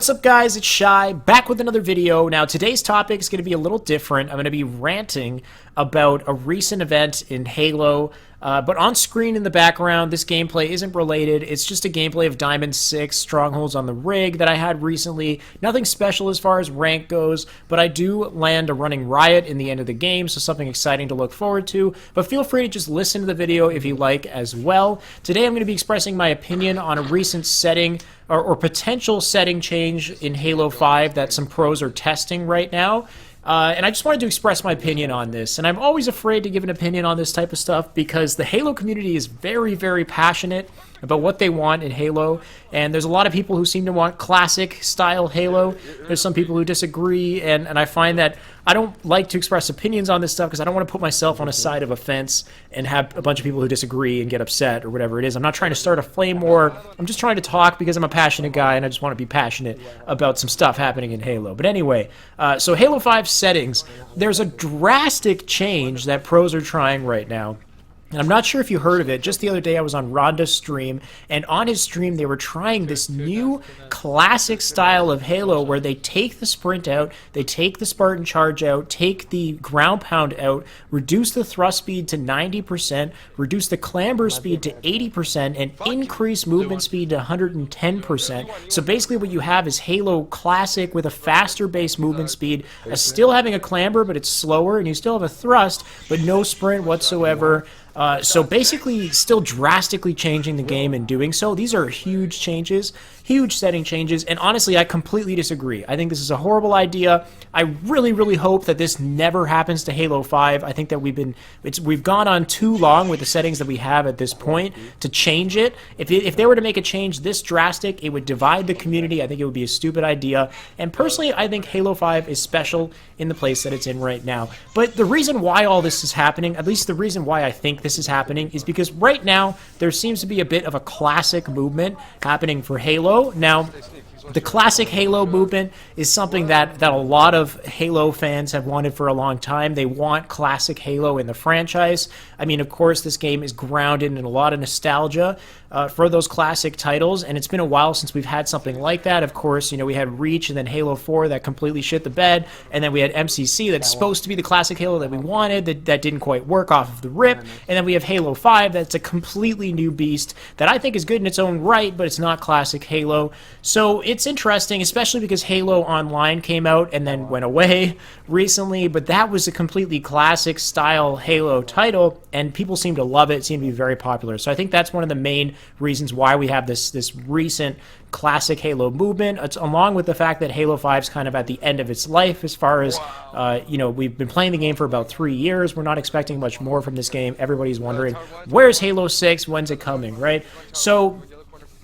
What's up, guys? It's Shy, back with another video. Now, today's topic is going to be a little different. I'm going to be ranting about a recent event in Halo, but on screen in the background, this gameplay isn't related. It's just a gameplay of Diamond 6 Strongholds on the Rig that I had recently. Nothing special as far as rank goes, but I do land a running riot in the end of the game, so something exciting to look forward to. But feel free to just listen to the video if you like as well. Today, I'm going to be expressing my opinion on a recent setting or potential setting change in Halo 5 that some pros are testing right now. And I just wanted to express my opinion on this. And I'm always afraid to give an opinion on this type of stuff because the Halo community is very, very passionate about what they want in Halo. And there's a lot of people who seem to want classic style Halo. There's some people who disagree. And I find that I don't like to express opinions on this stuff because I don't want to put myself on a side of a fence and have a bunch of people who disagree and get upset or whatever it is. I'm not trying to start a flame war. I'm just trying to talk because I'm a passionate guy and I just want to be passionate about some stuff happening in Halo. But anyway, so Halo 5 settings, there's a drastic change that pros are trying right now. And I'm not sure if you heard of it. Just the other day I was on Rhonda's stream, and on his stream they were trying this new classic style of Halo where they take the sprint out, they take the Spartan charge out, take the ground pound out, reduce the thrust speed to 90%, reduce the clamber speed to 80%, and increase movement speed to 110%. So basically what you have is Halo Classic with a faster base movement speed, still having a clamber, but it's slower, and you still have a thrust, but no sprint whatsoever. So basically still drastically changing the game and doing so. These are huge changes, huge setting changes, and honestly, I completely disagree. I think this is a horrible idea. I really, really hope that this never happens to Halo 5. I think that we've gone on too long with the settings that we have at this point to change it. If they were to make a change this drastic, it would divide the community. I think it would be a stupid idea. And personally, I think Halo 5 is special in the place that it's in right now. But the reason why all this is happening, at least the reason why I think this is happening, is because right now there seems to be a bit of a classic movement happening for Halo. Now, the classic Halo movement is something that a lot of Halo fans have wanted for a long time. They want classic Halo in the franchise. I mean, of course, this game is grounded in a lot of nostalgia for those classic titles, and it's been a while since we've had something like that. Of course, you know, we had Reach and then Halo 4 that completely shit the bed, and then we had MCC that's supposed to be the classic Halo that we wanted that didn't quite work off of the rip, and then we have Halo 5 that's a completely new beast that I think is good in its own right, but it's not classic Halo. So it's interesting, especially because Halo Online came out and then went away recently, but that was a completely classic style Halo title, and people seem to love it, seem to be very popular. So I think that's one of the main reasons why we have this recent classic Halo movement. It's along with the fact that Halo 5 is kind of at the end of its life as far as, you know, we've been playing the game for about 3 years. We're not expecting much more from this game. Everybody's wondering, where's Halo 6? When's it coming, right? So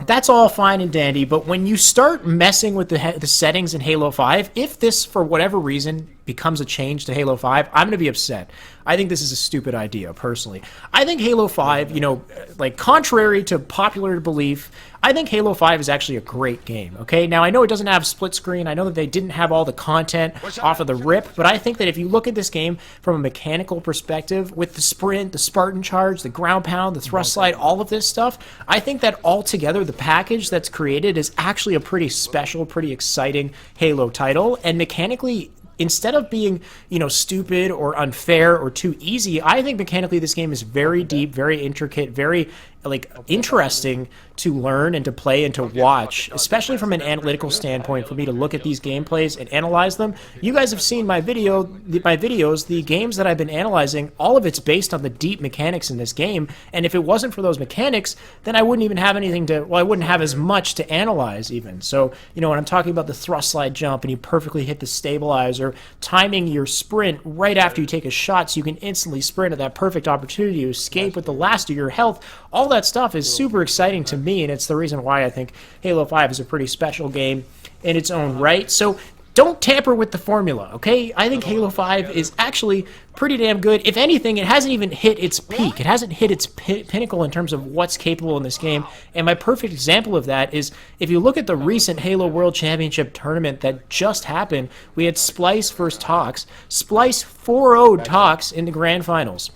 that's all fine and dandy, but when you start messing with the settings in Halo 5, if this, for whatever reason, becomes a change to Halo 5, I'm going to be upset. I think this is a stupid idea, personally. I think Halo 5, you know, like, contrary to popular belief, I think Halo 5 is actually a great game, okay? Now, I know it doesn't have split screen. I know that they didn't have all the content off of the rip, but I think that if you look at this game from a mechanical perspective, with the sprint, the Spartan charge, the ground pound, the thrust slide, all of this stuff, I think that altogether, the package that's created is actually a pretty special, pretty exciting Halo title, and mechanically, instead of being, you know, stupid or unfair or too easy, I think mechanically this game is very deep, very intricate, very, like, interesting to learn and to play and to watch, especially from an analytical standpoint, for me to look at these gameplays and analyze them. You guys have seen my videos, the games that I've been analyzing, all of it's based on the deep mechanics in this game, and if it wasn't for those mechanics, then I wouldn't even have anything to, well, I wouldn't have as much to analyze even. So, you know, when I'm talking about the thrust slide jump and you perfectly hit the stabilizer, timing your sprint right after you take a shot so you can instantly sprint at that perfect opportunity to escape with the last of your health, all that stuff is super exciting to me, and it's the reason why I think Halo 5 is a pretty special game in its own right. So don't tamper with the formula, okay? I think Halo 5 is actually pretty damn good. If anything, it hasn't even hit its peak. It hasn't hit its pinnacle in terms of what's capable in this game. And my perfect example of that is if you look at the recent Halo World Championship tournament that just happened, we had Splice versus Tox. Splice 4-0'd Tox in the grand finals.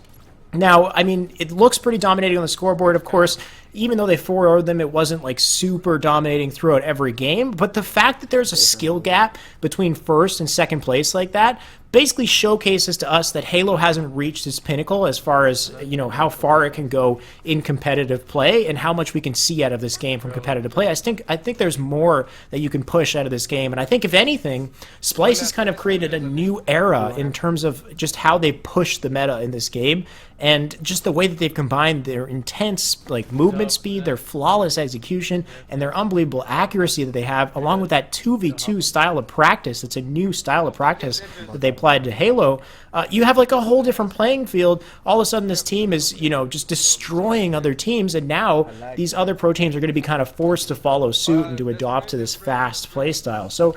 Now, I mean, it looks pretty dominating on the scoreboard, of course. even though they 4-0'd them, it wasn't like super dominating throughout every game. But the fact that there's a skill gap between first and second place like that basically showcases to us that Halo hasn't reached its pinnacle as far as, how far it can go in competitive play and how much we can see out of this game from competitive play. I think there's more that you can push out of this game. And I think, if anything, Splice has kind of created a new era in terms of just how they push the meta in this game, and just the way that they've combined their intense movement speed, their flawless execution, and their unbelievable accuracy that they have, along with that 2v2 style of practice. It's a new style of practice that they applied to Halo. You have a whole different playing field. All of a sudden, this team is, just destroying other teams, and now these other pro teams are going to be kind of forced to follow suit and to adopt to this fast play style. So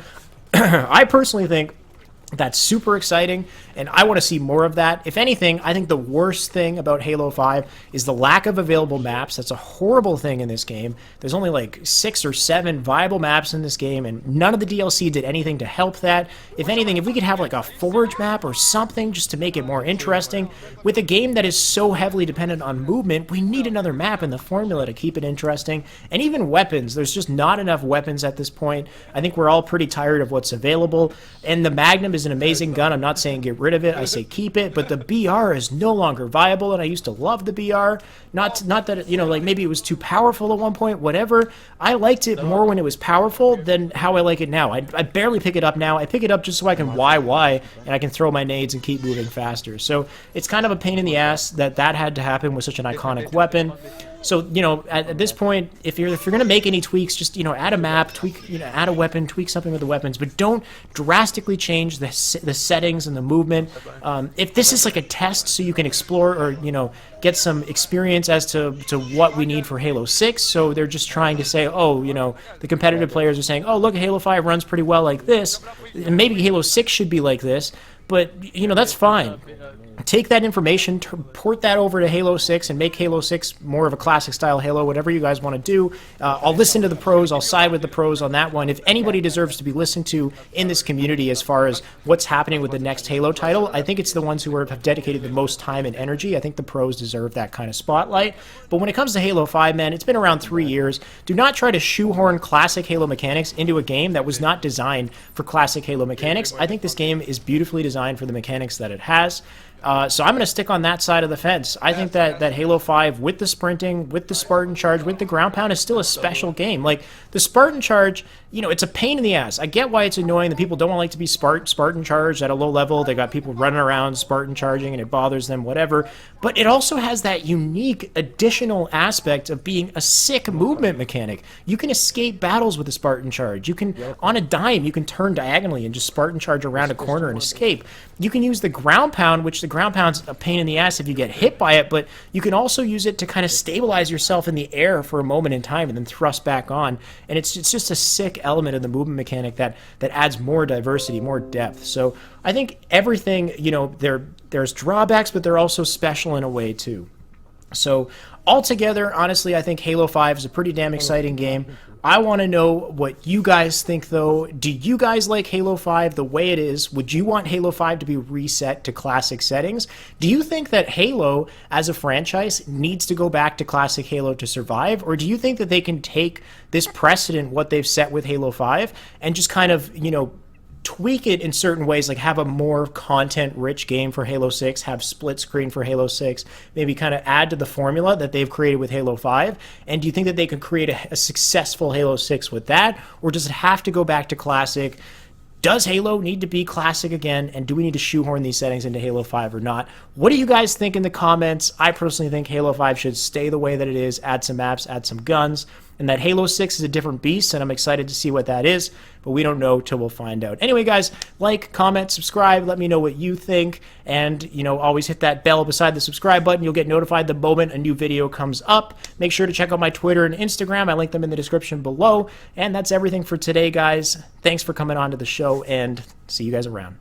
I personally think that's super exciting, and I want to see more of that. If anything, I think the worst thing about Halo 5 is the lack of available maps. That's a horrible thing in this game. There's only 6 or 7 viable maps in this game, and none of the DLC did anything to help that. If anything, if we could have a Forge map or something just to make it more interesting. With a game that is so heavily dependent on movement, we need another map in the formula to keep it interesting. And even weapons. There's just not enough weapons at this point. I think we're all pretty tired of what's available, and the Magnum is an amazing gun. I'm not saying get rid of it. I say keep it. But the BR is no longer viable, and I used to love the BR. Not that maybe it was too powerful at one point. Whatever. I liked it more when it was powerful than how I like it now. I barely pick it up now. I pick it up just so I can YY and I can throw my nades and keep moving faster. So it's kind of a pain in the ass that had to happen with such an iconic weapon. So, at this point, if you're going to make any tweaks, just, add a map, add a weapon, tweak something with the weapons, but don't drastically change the settings and the movement. If this is a test so you can explore or, get some experience as to what we need for Halo 6, so they're just trying to say, the competitive players are saying, look, Halo 5 runs pretty well like this, and maybe Halo 6 should be like this, but, that's fine. Take that information, port that over to Halo 6, and make Halo 6 more of a classic-style Halo, whatever you guys want to do. I'll listen to the pros. I'll side with the pros on that one. If anybody deserves to be listened to in this community as far as what's happening with the next Halo title, I think it's the ones who have dedicated the most time and energy. I think the pros deserve that kind of spotlight. But when it comes to Halo 5, man, it's been around 3 years. Do not try to shoehorn classic Halo mechanics into a game that was not designed for classic Halo mechanics. I think this game is beautifully designed for the mechanics that it has. So I'm going to stick on that side of the fence. I think that Halo 5, with the sprinting, with the Spartan Charge, with the ground pound, is still a special game. The Spartan Charge, it's a pain in the ass. I get why it's annoying that people don't like to be Spartan Charged at a low level. They got people running around Spartan Charging, and it bothers them, whatever. But it also has that unique additional aspect of being a sick movement mechanic. You can escape battles with a Spartan Charge. You can, on a dime, you can turn diagonally and just Spartan Charge around a corner and escape. You can use the ground pound, which the ground pound's a pain in the ass if you get hit by it, but you can also use it to kind of stabilize yourself in the air for a moment in time and then thrust back on. And it's just a sick element of the movement mechanic that adds more diversity, more depth. So I think everything, there's drawbacks, but they're also special in a way too. So altogether, honestly, I think Halo 5 is a pretty damn exciting game. I want to know what you guys think, though. Do you guys like Halo 5 the way it is? Would you want Halo 5 to be reset to classic settings? Do you think that Halo, as a franchise, needs to go back to classic Halo to survive? Or do you think that they can take this precedent, what they've set with Halo 5, and just kind of, tweak it in certain ways, like have a more content-rich game for Halo 6, have split screen for Halo 6, maybe kind of add to the formula that they've created with Halo 5? And do you think that they could create a successful Halo 6 with that? Or does it have to go back to classic? Does Halo need to be classic again? And do we need to shoehorn these settings into Halo 5 or not? What do you guys think in the comments? I personally think Halo 5 should stay the way that it is, add some maps, add some guns, and that Halo 6 is a different beast, and I'm excited to see what that is, but we don't know till we'll find out. Anyway, guys, like, comment, subscribe, let me know what you think, and, always hit that bell beside the subscribe button. You'll get notified the moment a new video comes up. Make sure to check out my Twitter and Instagram. I link them in the description below, and that's everything for today, guys. Thanks for coming on to the show, and see you guys around.